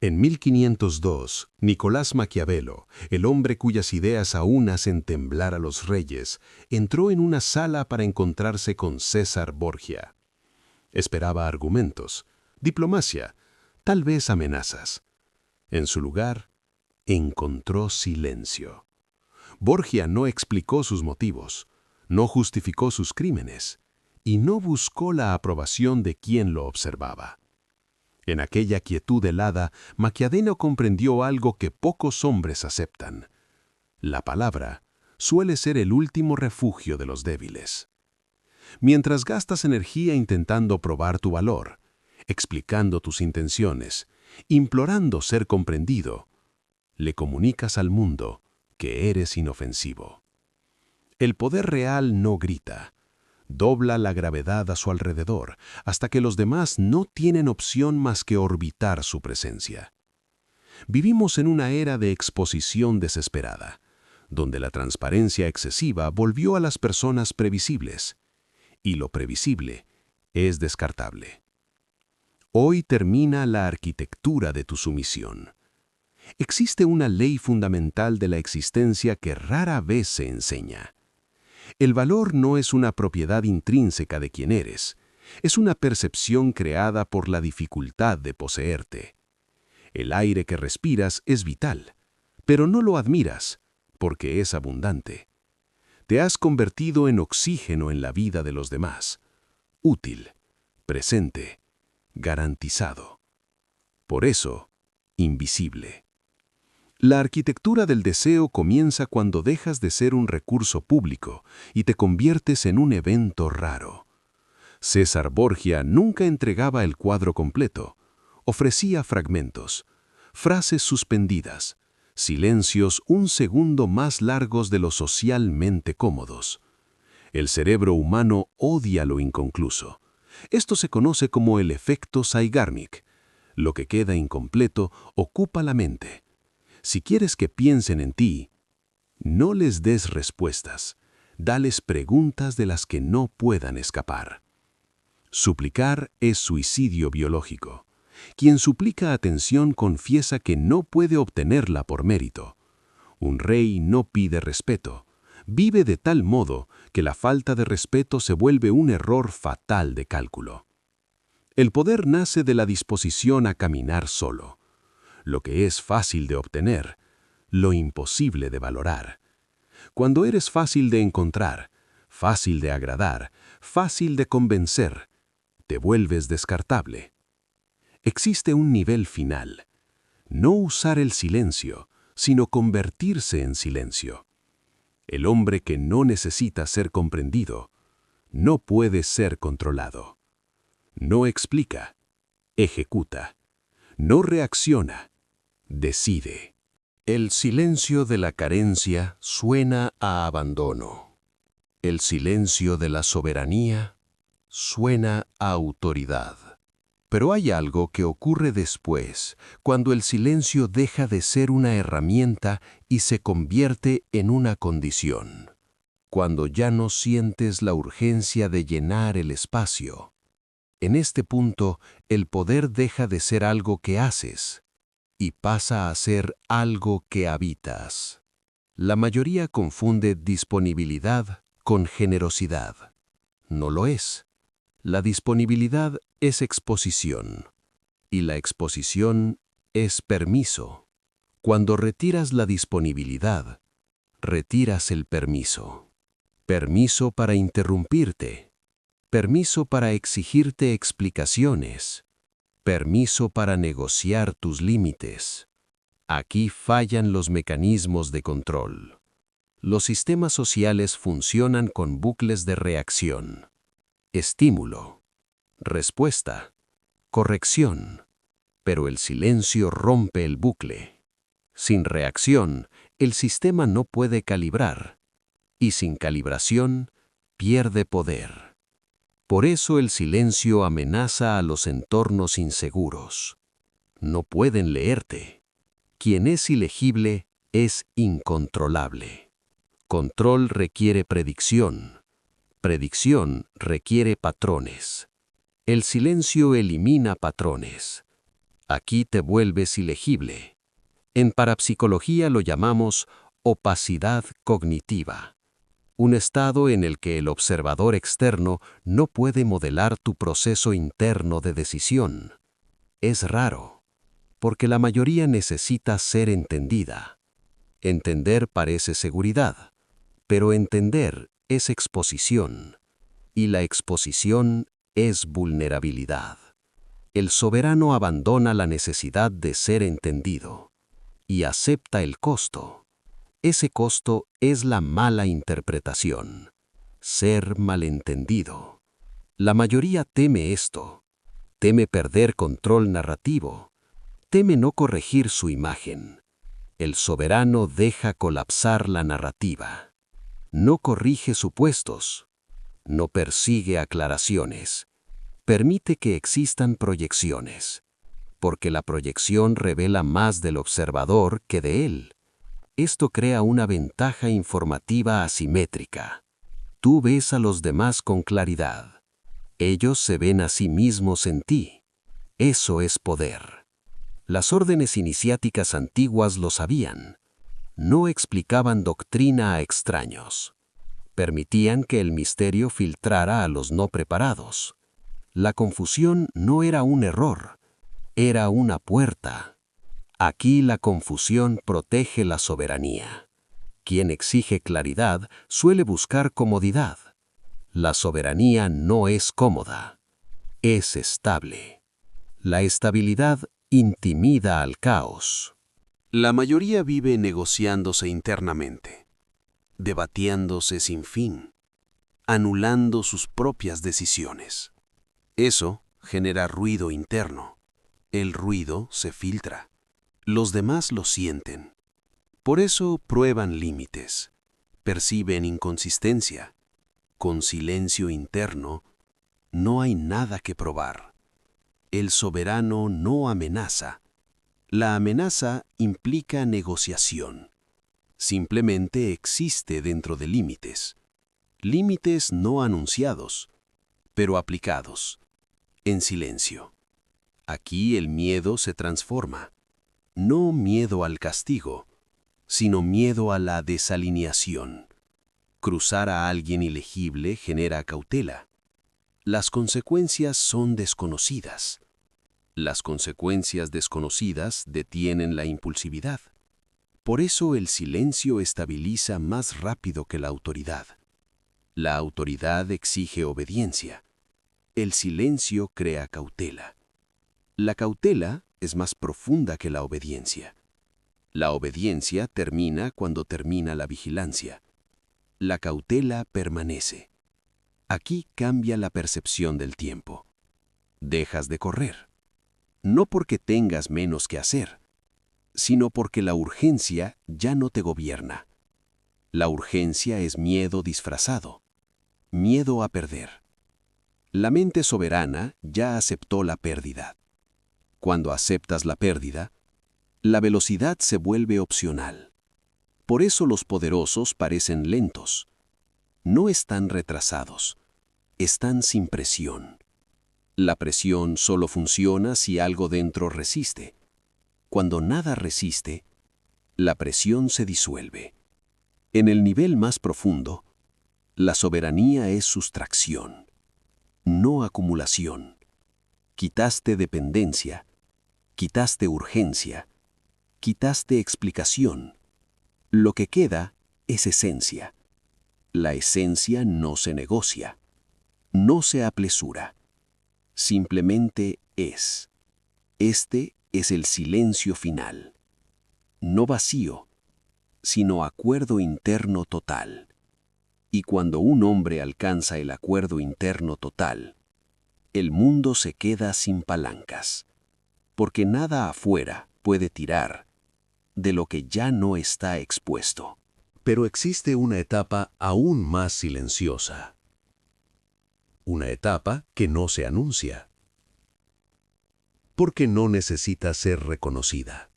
En 1502, Nicolás Maquiavelo, el hombre cuyas ideas aún hacen temblar a los reyes, entró en una sala para encontrarse con César Borgia. Esperaba argumentos, diplomacia, tal vez amenazas. En su lugar, encontró silencio. Borgia no explicó sus motivos, no justificó sus crímenes y no buscó la aprobación de quien lo observaba. En aquella quietud helada, Maquiavelo comprendió algo que pocos hombres aceptan. La palabra suele ser el último refugio de los débiles. Mientras gastas energía intentando probar tu valor, explicando tus intenciones, implorando ser comprendido, le comunicas al mundo que eres inofensivo. El poder real no grita. Dobla la gravedad a su alrededor, hasta que los demás no tienen opción más que orbitar su presencia. Vivimos en una era de exposición desesperada, donde la transparencia excesiva volvió a las personas previsibles, y lo previsible es descartable. Hoy termina la arquitectura de tu sumisión. Existe una ley fundamental de la existencia que rara vez se enseña. El valor no es una propiedad intrínseca de quien eres, es una percepción creada por la dificultad de poseerte. El aire que respiras es vital, pero no lo admiras, porque es abundante. Te has convertido en oxígeno en la vida de los demás, útil, presente, garantizado. Por eso, invisible. La arquitectura del deseo comienza cuando dejas de ser un recurso público y te conviertes en un evento raro. César Borgia nunca entregaba el cuadro completo, ofrecía fragmentos, frases suspendidas, silencios un segundo más largos de lo socialmente cómodos. El cerebro humano odia lo inconcluso. Esto se conoce como el efecto Zeigarnik. Lo que queda incompleto ocupa la mente. Si quieres que piensen en ti, no les des respuestas, dales preguntas de las que no puedan escapar. Suplicar es suicidio biológico. Quien suplica atención confiesa que no puede obtenerla por mérito. Un rey no pide respeto. Vive de tal modo que la falta de respeto se vuelve un error fatal de cálculo. El poder nace de la disposición a caminar solo. Lo que es fácil de obtener, lo imposible de valorar. Cuando eres fácil de encontrar, fácil de agradar, fácil de convencer, te vuelves descartable. Existe un nivel final. No usar el silencio, sino convertirse en silencio. El hombre que no necesita ser comprendido, no puede ser controlado. No explica, ejecuta. No reacciona, decide. El silencio de la carencia suena a abandono. El silencio de la soberanía suena a autoridad. Pero hay algo que ocurre después, cuando el silencio deja de ser una herramienta y se convierte en una condición. Cuando ya no sientes la urgencia de llenar el espacio. En este punto, el poder deja de ser algo que haces y pasa a ser algo que habitas. La mayoría confunde disponibilidad con generosidad. No lo es. La disponibilidad es exposición y la exposición es permiso. Cuando retiras la disponibilidad, retiras el permiso. Permiso para interrumpirte. Permiso para exigirte explicaciones. Permiso para negociar tus límites. Aquí fallan los mecanismos de control. Los sistemas sociales funcionan con bucles de reacción. Estímulo. Respuesta. Corrección. Pero el silencio rompe el bucle. Sin reacción, el sistema no puede calibrar. Y sin calibración, pierde poder. Por eso el silencio amenaza a los entornos inseguros. No pueden leerte. Quien es ilegible es incontrolable. Control requiere predicción. Predicción requiere patrones. El silencio elimina patrones. Aquí te vuelves ilegible. En parapsicología lo llamamos opacidad cognitiva, un estado en el que el observador externo no puede modelar tu proceso interno de decisión. Es raro, porque la mayoría necesita ser entendida. Entender parece seguridad, pero entender es exposición, y la exposición es vulnerabilidad. El soberano abandona la necesidad de ser entendido y acepta el costo. Ese costo es la mala interpretación, ser malentendido. La mayoría teme esto, teme perder control narrativo, teme no corregir su imagen. El soberano deja colapsar la narrativa. No corrige supuestos, no persigue aclaraciones, permite que existan proyecciones, porque la proyección revela más del observador que de él. Esto crea una ventaja informativa asimétrica. Tú ves a los demás con claridad. Ellos se ven a sí mismos en ti. Eso es poder. Las órdenes iniciáticas antiguas lo sabían. No explicaban doctrina a extraños. Permitían que el misterio filtrara a los no preparados. La confusión no era un error, era una puerta. Aquí la confusión protege la soberanía. Quien exige claridad suele buscar comodidad. La soberanía no es cómoda, es estable. La estabilidad intimida al caos. La mayoría vive negociándose internamente, debatiéndose sin fin, anulando sus propias decisiones. Eso genera ruido interno. El ruido se filtra. Los demás lo sienten. Por eso prueban límites, perciben inconsistencia. Con silencio interno, no hay nada que probar. El soberano no amenaza. La amenaza implica negociación. Simplemente existe dentro de límites. Límites no anunciados, pero aplicados, en silencio. Aquí el miedo se transforma. No miedo al castigo, sino miedo a la desalineación. Cruzar a alguien ilegible genera cautela. Las consecuencias son desconocidas. Las consecuencias desconocidas detienen la impulsividad. Por eso el silencio estabiliza más rápido que la autoridad. La autoridad exige obediencia. El silencio crea cautela. La cautela es más profunda que la obediencia. La obediencia termina cuando termina la vigilancia. La cautela permanece. Aquí cambia la percepción del tiempo. Dejas de correr. No porque tengas menos que hacer, sino porque la urgencia ya no te gobierna. La urgencia es miedo disfrazado, miedo a perder. La mente soberana ya aceptó la pérdida. Cuando aceptas la pérdida, la velocidad se vuelve opcional. Por eso los poderosos parecen lentos. No están retrasados, están sin presión. La presión solo funciona si algo dentro resiste. Cuando nada resiste, la presión se disuelve. En el nivel más profundo, la soberanía es sustracción, no acumulación. Quitaste dependencia, quitaste urgencia, quitaste explicación. Lo que queda es esencia. La esencia no se negocia, no se apresura. Simplemente es. Este es el silencio final. No vacío, sino acuerdo interno total. Y cuando un hombre alcanza el acuerdo interno total, el mundo se queda sin palancas, porque nada afuera puede tirar de lo que ya no está expuesto. Pero existe una etapa aún más silenciosa. Una etapa que no se anuncia, porque no necesita ser reconocida.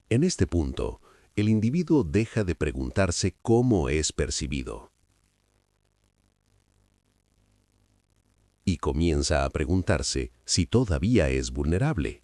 En este punto, el individuo deja de preguntarse cómo es percibido. y comienza a preguntarse si todavía es vulnerable.